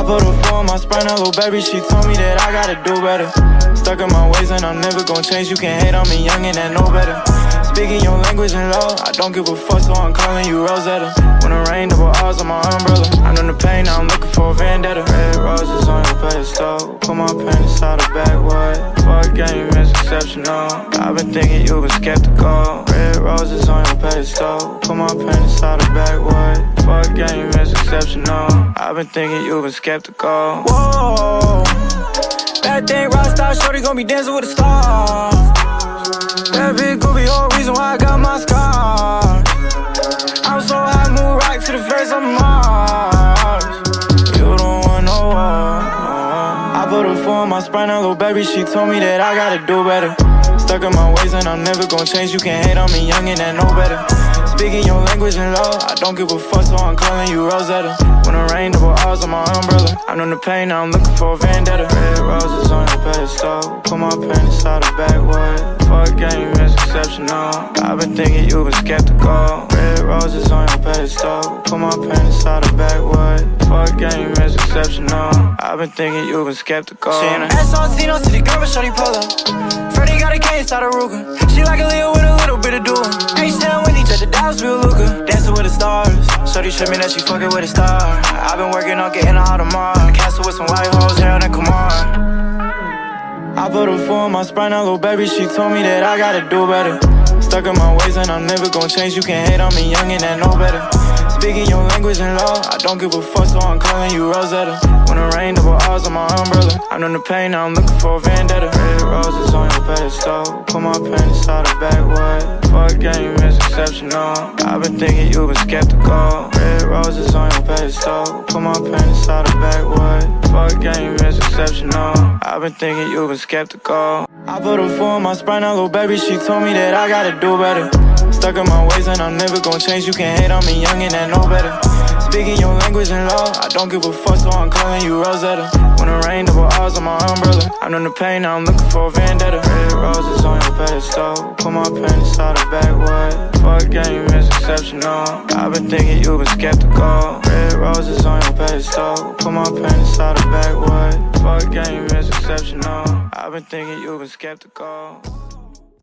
put her foot on my spine, a little baby, she told me that I gotta do better. Stuck in my ways and I'm never gon' change, you can't hate on me, young and I know better. Speaking your language in love, I don't give a fuck, so I'm calling you Rosetta. When it rain, double R's on my umbrella. I know the pain, now I'm looking for a vendetta. Red roses on your pedestal, put my pen inside the backwood. Fuck game is exceptional, I've been thinking you've been skeptical. Red roses on your pedestal, put my pen inside the backwood. Fuck game is exceptional, I've been thinking you've been skeptical. Whoa, that thing rock star, shorty gon' be dancing with a star. That big could be whole reason why I got my scar. I'm so high, move right to the face of Mars. You don't want no war. I put her foot on my spine, a little baby, she told me that I gotta do better. Stuck in my ways and I'm never gon' change, you can't hate on me, young and I know better. Speaking your language in love, I don't give a fuck, so I'm calling you Rosetta. When it rain, double R's on my umbrella. I know the pain, now I'm looking for a vendetta. Red roses on your pedestal, put my pen inside the backwood. Fuck game is exceptional, I've been thinking you've been skeptical. Red roses on your pedestal, put my pen inside the backwood. Fuck game is exceptional, I've been thinking you've been skeptical. She in a SRT, city girl, but shorty pull up. Freddie got a case inside a Ruger. She like a Leo with a little bit of doing. H-Town when he touch the Dallas, real Luca. Dancing with the stars, shorty showed me that she fucking with a star. I've been working on getting her out of Mars. Castle with some white hoes, hell, then come on. I put her foot on my spine, a little baby, she told me that I gotta do better. Stuck in my ways and I'm never gon' change, you can't hate on me, young and I know better. Speaking your language in love, I don't give a fuck, so I'm calling you Rosetta. When it rain, double R's on my umbrella. I know the pain, now I'm looking for a vendetta. Red roses on your pedestal, put my pen inside the backwood. Fuck game is exceptional, I've been thinking you've been skeptical. Red roses on your pedestal, put my pen inside the backwood. Fuck game is exceptional, I've been thinking you've been skeptical. I put her foot on my spine, a little baby, she told me that I gotta do better. Stuck in my ways and I'm never gon' change, you can't hate on me, young and I know better. Speaking your language in love, I don't give a fuck, so I'm calling you Rosetta. When it rain, double R's on my umbrella. I know the pain, now I'm looking for a vendetta. Red roses on your pedestal, put my pen inside the backwood. Fuck game is exceptional, I've been thinking you've been skeptical. Red roses on your pedestal, put my pen inside the backwood. Fuck game is exceptional, I've been thinking you've been skeptical.